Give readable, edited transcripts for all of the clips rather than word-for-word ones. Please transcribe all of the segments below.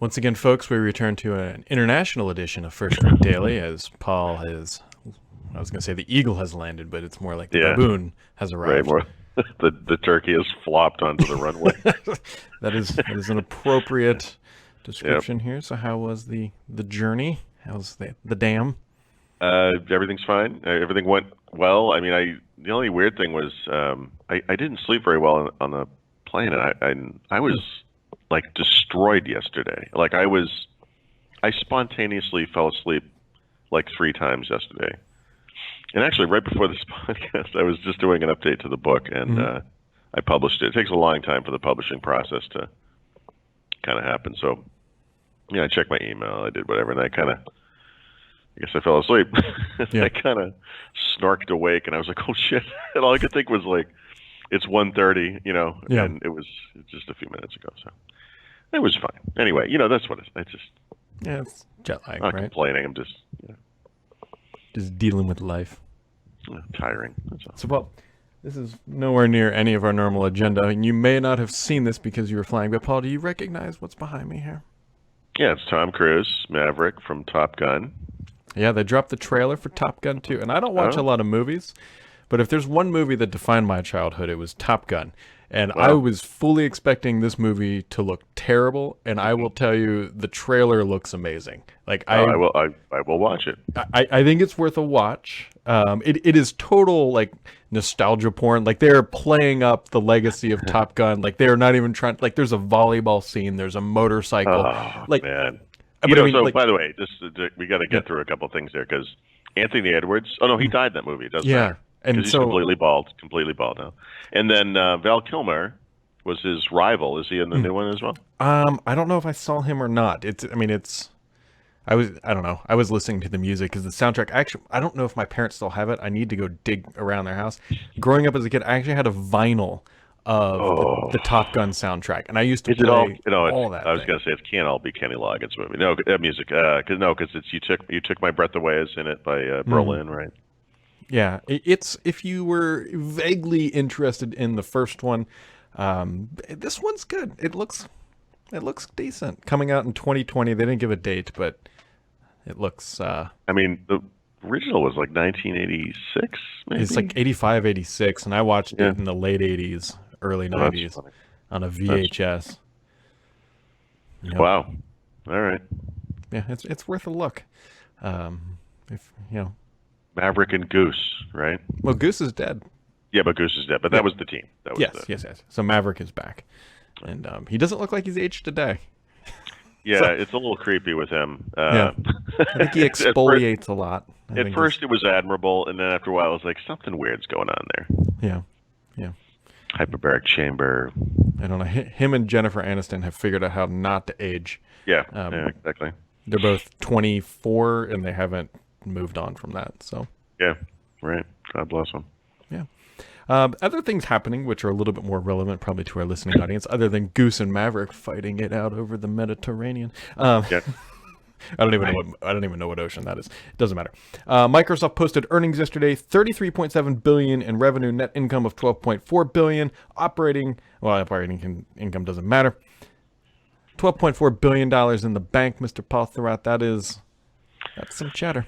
Once again, folks, we return to an international edition of First Drink Daily as Paul has, I was going to say the eagle has landed, but it's more like the Yeah, baboon has right. arrived. More the turkey has flopped onto the runway. That is an appropriate Yep. description here. So how was the journey? How's the dam? Everything's fine. Everything went well. I mean, the only weird thing was I didn't sleep very well on the plane, and I was like destroyed yesterday. I spontaneously fell asleep like 3 times yesterday. And actually, right before this podcast, I was just doing an update to the book, and I published it. It takes a long time for the publishing process to kind of happen. So, yeah, I checked my email, I did whatever, and I guess I fell asleep. Yeah. I kind of snorked awake, and I was like, "Oh shit!" And all I could think was like, "It's 1:30, Yeah. and it was just a few minutes ago." So it was fine. Anyway, that's what it's just Yeah, it's jet lag, not right? complaining. I'm just Just dealing with life. tiring. That's all. So, well, this is nowhere near any of our normal agenda, and you may not have seen this because you were flying. But Paul, do you recognize what's behind me here? Yeah, it's Tom Cruise, Maverick from Top Gun. Yeah, they dropped the trailer for Top Gun 2. And I don't watch a Oh, lot of movies, but if there's one movie that defined my childhood, it was Top Gun. And I wow. was fully expecting this movie to look terrible, and I will tell you the trailer looks amazing. Like Oh, I will watch it. I think it's worth a watch. It is total like nostalgia porn. Like they're playing up the legacy of Top Gun. Like they're not even trying. Like there's a volleyball scene. There's a motorcycle. Oh Like, man. but I mean, So like, by the way, we got to yeah, get through a couple of things there because Anthony Edwards. Oh no, he died in that movie. It doesn't yeah. matter And because he's so completely bald now. And then Val Kilmer was his rival. Is he in the new one as well? I don't know if I saw him or not. I mean, I don't know. I was listening to the music because the soundtrack. Actually, I don't know if my parents still have it. I need to go dig around their house. Growing up as a kid, I actually had a vinyl of Oh, the Top Gun soundtrack, and I used to is it all? play all that I was thing. gonna say it can't all be Kenny Loggins movie. No, music. Because it's you took my breath away is in it by Berlin, right? Yeah, it's if you were vaguely interested in the first one, this one's good. It looks decent. Coming out in 2020. They didn't give a date, but it looks I mean, the original was like 1986, it's like maybe. 85, 86, and I watched Yeah, it in the late 80s, early oh, that's 90s funny. on a That's VHS. Yep. wow. All right. Yeah, it's worth a look. If you know, Maverick and Goose, right? well, Goose is dead. Yeah, but Goose is dead. But Yeah. that was the team. That was Yes, the. yes, yes. So Maverick is back, and he doesn't look like he's aged a day. Yeah, So it's a little creepy with him. yeah, I think he At first, exfoliates a lot. I at think first it was admirable, and then after a while, it was like something weird's going on there. yeah, yeah. Hyperbaric chamber. I don't know. Him and Jennifer Aniston have figured out how not to age. Yeah, Um, yeah, exactly. they're both 24, and they haven't moved on from that. So Yeah, right. God bless him. yeah. Other things happening, which are a little bit more relevant, probably to our listening audience, other than Goose and Maverick fighting it out over the Mediterranean. Yeah. I don't even know what ocean that is. It doesn't matter. Microsoft posted earnings yesterday: 33.7 billion in revenue, net income of 12.4 billion, income doesn't matter. $12.4 billion in the bank, Mr. Paul throughout. That's some cheddar.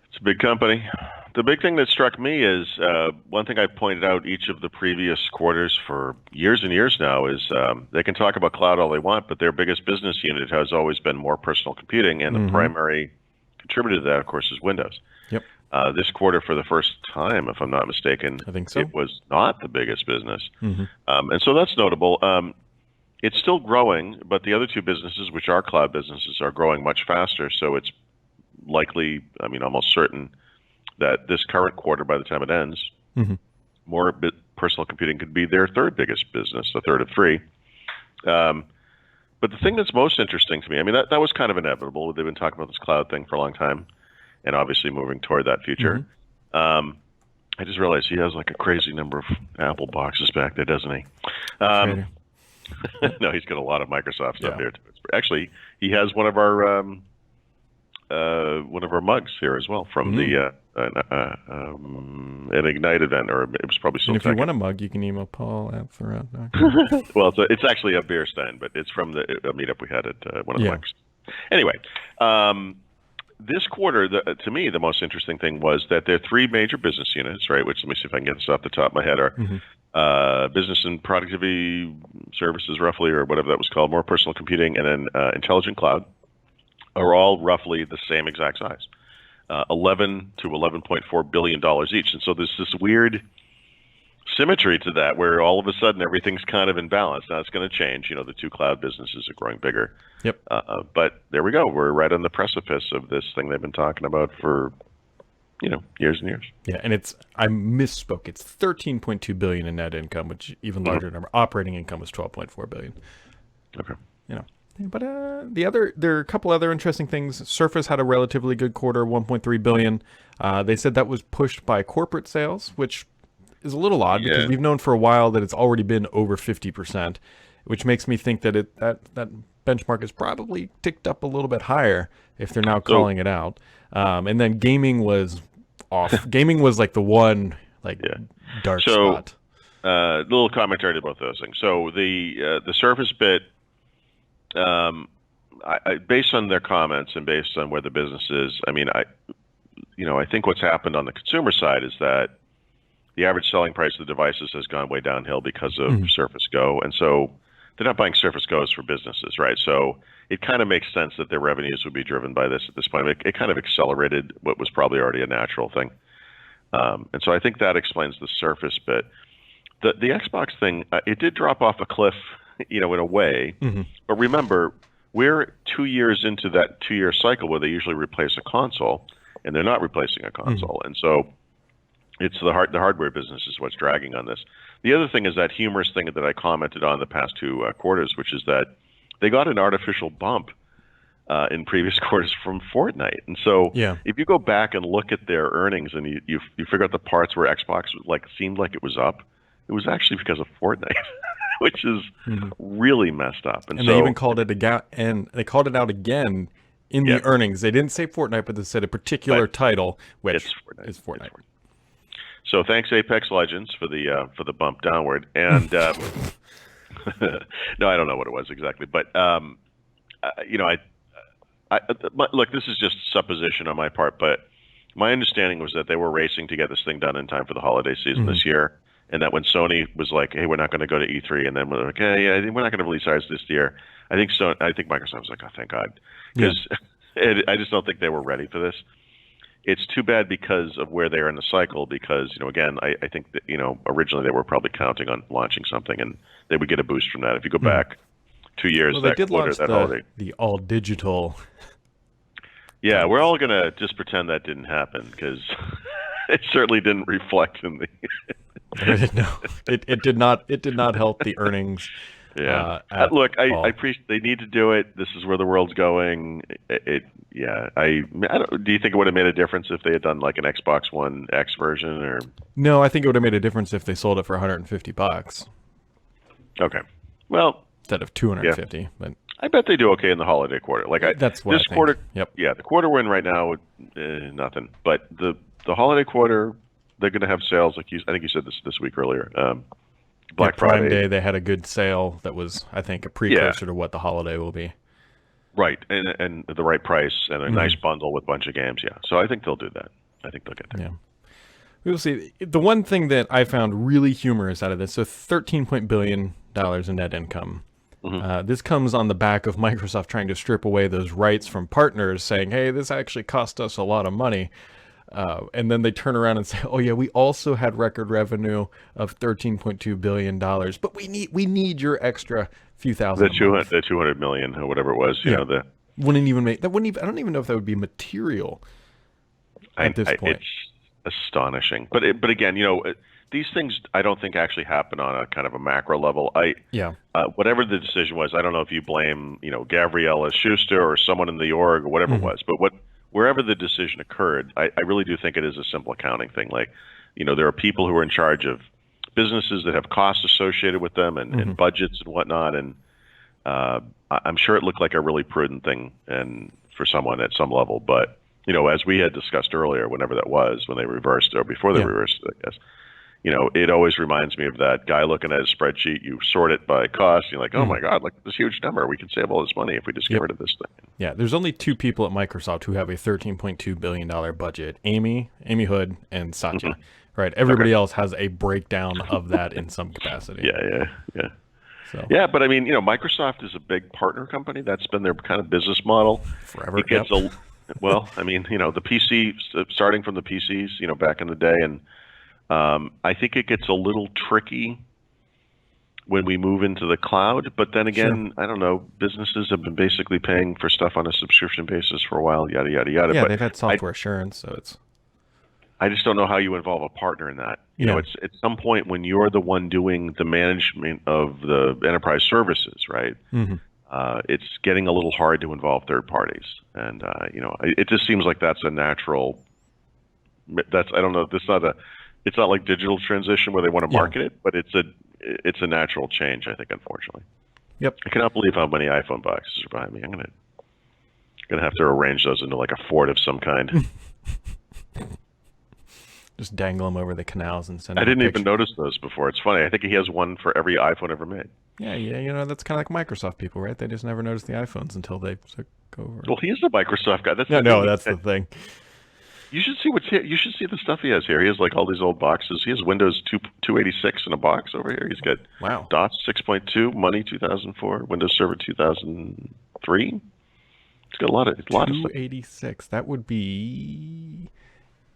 It's a big company. The big thing that struck me is one thing I've pointed out each of the previous quarters for years and years now is they can talk about cloud all they want, but their biggest business unit has always been more personal computing, and the primary contributor to that, of course, is Windows. Yep, This quarter, for the first time, if I'm not mistaken, I think so. it was not the biggest business, and so that's notable. It's still growing, but the other two businesses, which are cloud businesses, are growing much faster. So it's likely, I mean, almost certain that this current quarter, by the time it ends, more personal computing could be their third biggest business, a third of three. But the thing that's most interesting to me, I mean, that was kind of inevitable. They've been talking about this cloud thing for a long time, and obviously moving toward that future. I just realized he has like a crazy number of Apple boxes back there, doesn't he? Trader. No, he's got a lot of Microsoft stuff Yeah. here too. Actually, he has one of our one of our mugs here as well from the an Ignite event, or it was probably still. And if you want a mug, you can email Paul at Throughout. Well, it's actually a beer stein, but it's from a meetup we had at one of the mugs. Anyway, this quarter, to me, the most interesting thing was that there are three major business units, right? Which, let me see if I can get this off the top of my head, are business and productivity services, roughly, or whatever that was called, more personal computing, and then intelligent cloud, are all roughly the same exact size, $11 to $11.4 billion each. And so there's this weird symmetry to that, where all of a sudden everything's kind of in balance. Now it's going to change. The two cloud businesses are growing bigger. Yep. But there we go. We're right on the precipice of this thing they've been talking about for, years and years. Yeah, and I misspoke. It's 13.2 billion in net income, which even larger number. Operating income was 12.4 billion. Okay. But there are a couple other interesting things. Surface had a relatively good quarter, 1.3 billion. They said that was pushed by corporate sales, which is a little odd because we've known for a while that it's already been over 50%, which makes me think that that benchmark is probably ticked up a little bit higher if they're now calling it out. And then gaming was off. Gaming was like the one dark spot. Little commentary to both those things. So the Surface bit, based on their comments and based on where the business is, I think what's happened on the consumer side is that the average selling price of the devices has gone way downhill because of Surface Go, and so they're not buying Surface Go's for businesses, right? So it kind of makes sense that their revenues would be driven by this at this point. It kind of accelerated what was probably already a natural thing, and so I think that explains the Surface bit. The Xbox thing, it did drop off a cliff, in a way. But remember, we're 2 years into that 2-year cycle where they usually replace a console, and they're not replacing a console, and so it's the hardware business is what's dragging on this. The other thing is that humorous thing that I commented on the past two quarters, which is that they got an artificial bump in previous quarters from Fortnite, and so if you go back and look at their earnings and you figure out the parts where Xbox seemed like it was up, it was actually because of Fortnite. Which is really messed up, and so, they even called it out again in the earnings. They didn't say Fortnite, but they said a particular title, which is Fortnite. So thanks, Apex Legends, for the bump downward. And no, I don't know what it was exactly, but look, this is just supposition on my part, but my understanding was that they were racing to get this thing done in time for the holiday season this year. And that when Sony was like, "Hey, we're not going to go to E3," and then we're like, "Hey, yeah, we're not going to release ours this year," I think Microsoft was like, "Oh, thank God," because I just don't think they were ready for this. It's too bad because of where they are in the cycle. Because again, I think that originally they were probably counting on launching something, and they would get a boost from that. If you go back 2 years, well, they did launch the all digital. Yeah, we're all gonna just pretend that didn't happen because it certainly didn't reflect in the. No, it did not. It did not help the earnings. Look, I appreciate they need to do it. This is where the world's going. Do you think it would have made a difference if they had done like an Xbox One X version or? No, I think it would have made a difference if they sold it for $150. Okay, well, instead of $250, but I bet they do okay in the holiday quarter. That's what this quarter. Yep. Yeah, the quarter we're in right now, nothing. But the holiday quarter. They're going to have sales, I think you said this week earlier. Black Friday. Prime Day, they had a good sale that was, I think, a precursor to what the holiday will be. Right, and the right price and a nice bundle with a bunch of games, So I think they'll do that. I think they'll get there. Yeah. We will see. The one thing that I found really humorous out of this, so $13 billion in net income. This comes on the back of Microsoft trying to strip away those rights from partners, saying, hey, this actually cost us a lot of money. And then they turn around and say, "Oh yeah, we also had record revenue of $13.2 billion, but we need your extra few thousand." The 200 million or whatever it was, wouldn't even make that. I don't even know if that would be material at this point. It's astonishing, but again, these things I don't think actually happen on a kind of a macro level. Whatever the decision was, I don't know if you blame Gabriella Schuster or someone in the org or whatever it was, but wherever the decision occurred, I really do think it is a simple accounting thing. There are people who are in charge of businesses that have costs associated with them and budgets and whatnot. And I'm sure it looked like a really prudent thing and for someone at some level. But as we had discussed earlier, whenever that was, when they reversed or before they reversed it, I guess. It always reminds me of that guy looking at his spreadsheet. You sort it by cost. You're like, oh my God, look at this huge number. We can save all this money if we just get rid of this thing. Yeah, there's only two people at Microsoft who have a $13.2 billion budget, Amy Hood, and Satya. Right. Everybody else has a breakdown of that in some capacity. Yeah. So. Yeah, but I mean, Microsoft is a big partner company. That's been their kind of business model. Forever. It gets well, I mean, the PC, starting from the PCs, back in the day, and I think it gets a little tricky when we move into the cloud. But then again, I don't know, businesses have been basically paying for stuff on a subscription basis for a while, yada, yada, yada. Yeah, but they've had software assurance, so it's... I just don't know how you involve a partner in that. It's at some point when you're the one doing the management of the enterprise services, right? It's getting a little hard to involve third parties. And, it just seems like that's a natural... I don't know, it's not like digital transition where they want to market it, but it's a natural change, I think, unfortunately. Yep. I cannot believe how many iPhone boxes are behind me. I'm gonna have to arrange those into like a fort of some kind. Just dangle them over the canals and send. I didn't even notice those before. It's funny. I think he has one for every iPhone ever made. Yeah. That's kind of like Microsoft people, right? They just never noticed the iPhones until they took over. Well, he's a Microsoft guy. That's the thing. You should see You should see the stuff he has here. He has like all these old boxes. He has Windows 286 in a box over here. He's got DOS 6.2, Money 2004, Windows Server 2003. He's got a lot of stuff. 286. That would be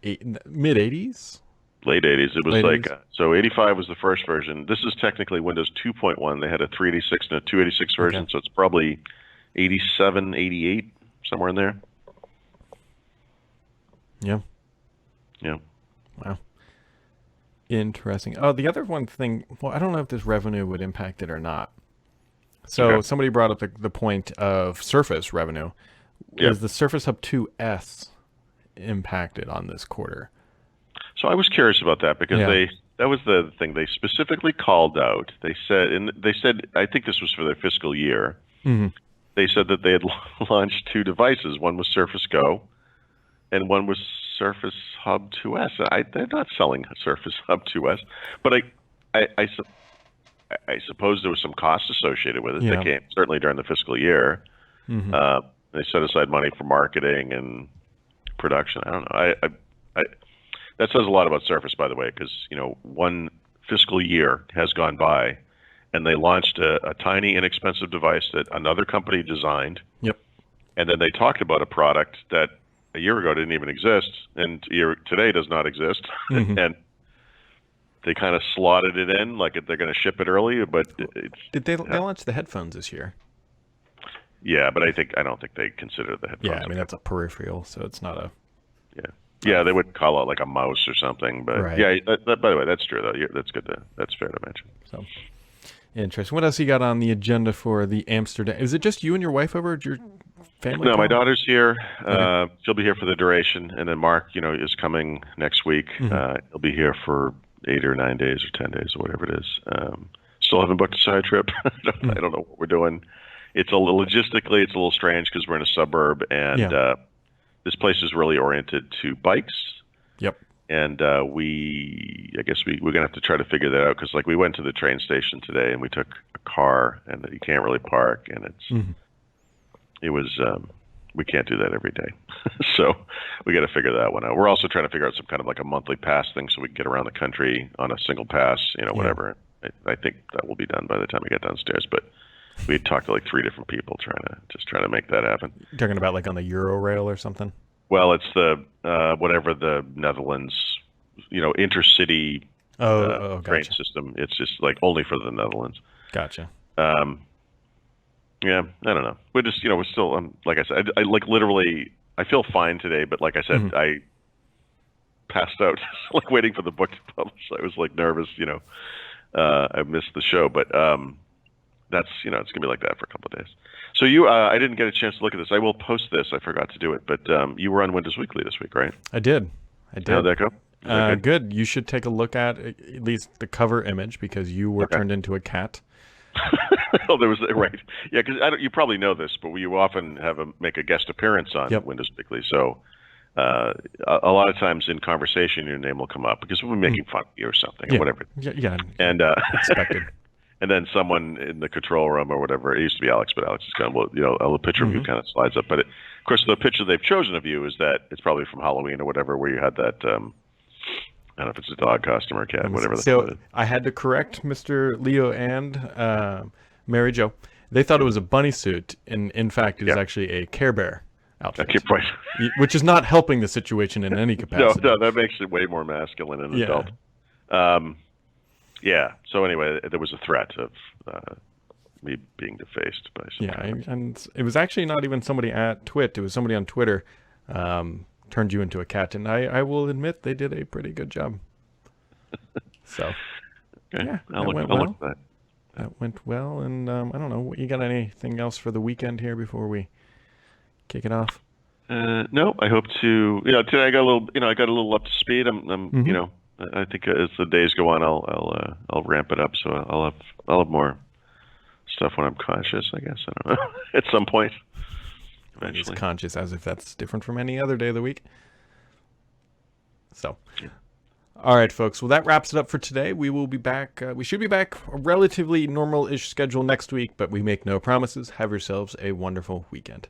mid 80s. Late 80s. It was late like 80s. So 85 was the first version. This is technically Windows 2.1. They had a 386 and a 286 version, so it's probably 87, 88, somewhere in there. Yeah. Wow. Interesting. Oh, the other one thing, well, I don't know if this revenue would impact it or not. So somebody brought up the point of Surface revenue. Is the Surface Hub 2S impacted on this quarter? So I was curious about that because that was the thing they specifically called out. They said, I think this was for their fiscal year. They said that they had launched two devices. One was Surface Go, and one was Surface Hub 2S. They're not selling Surface Hub 2S, but I suppose there was some cost associated with it that came certainly during the fiscal year. They set aside money for marketing and production. I don't know. That says a lot about Surface, by the way, because one fiscal year has gone by, and they launched a tiny, inexpensive device that another company designed. And then they talked about a product that a year ago didn't even exist, and today does not exist. And they kind of slotted it in like they're going to ship it early, but did they launch the headphones this year? Yeah, but I don't think they consider the headphones. Yeah, I mean that's a peripheral, so it's not a. Yeah, they would call it like a mouse or something, but by the way, that's true though. That's good. That's fair to mention. So interesting. What else you got on the agenda for the Amsterdam? Is it just you and your wife over? Your family? No, my daughter's here. She'll be here for the duration, and then Mark, is coming next week. He'll be here for 8 or 9 days or 10 days or whatever it is. Still haven't booked a side trip. I don't know what we're doing. It's logistically, it's a little strange because we're in a suburb, and this place is really oriented to bikes. And I guess we're gonna have to try to figure that out because like we went to the train station today and we took a car and you can't really park, and it was we can't do that every day. So we got to figure that one out. We're also trying to figure out some kind of like a monthly pass thing so we can get around the country on a single pass, whatever. I think that will be done by the time we get downstairs, but we talked to like 3 different people trying to make that happen. You're talking about like on the Eurorail or something? Well, it's the whatever the Netherlands, intercity train system. It's just like only for the Netherlands. Gotcha. Yeah, I don't know. We're just, we're still, like I said, I like literally, I feel fine today, but like I said, I passed out like waiting for the book to publish. I was like nervous, I missed the show, but that's, it's gonna be like that for a couple of days. So I didn't get a chance to look at this. I will post this. I forgot to do it, but you were on Windows Weekly this week, right? I did. How'd that go? Good. You should take a look at least the cover image because you were turned into a cat. Oh, there was right. Yeah, because you probably know this, but you often make a guest appearance on Yep. Windows Weekly. So a lot of times in conversation, your name will come up because we're making fun of you or something or Yeah. whatever. Yeah. And Expected. and then someone in the control room or whatever. It used to be Alex, but Alex is kind of, well, a little picture of you kind of slides up. But of course, the picture they've chosen of you is that it's probably from Halloween or whatever, where you had that. I don't know if it's a dog costume or a cat, whatever. So I had to correct Mr. Leo and Mary Jo. They thought it was a bunny suit, and in fact, it is actually a Care Bear outfit, Okay, right. which is not helping the situation in any capacity. No, that makes it way more masculine and adult. Yeah. So anyway, there was a threat of me being defaced by some. And it was actually not even somebody at Twit. It was somebody on Twitter turned you into a cat, and I will admit they did a pretty good job. So Okay. yeah, I'll went look well. at that. That went well, and I don't know. You got anything else for the weekend here before we kick it off? No, I hope to. Today I got a little up to speed. I'm I think as the days go on, I'll ramp it up. So I'll have more stuff when I'm conscious. I guess I don't know at some point. He's Eventually. conscious, as if that's different from any other day of the week. So, all right, folks. Well, that wraps it up for today. We will be back. We should be back a relatively normal-ish schedule next week, but we make no promises. Have yourselves a wonderful weekend.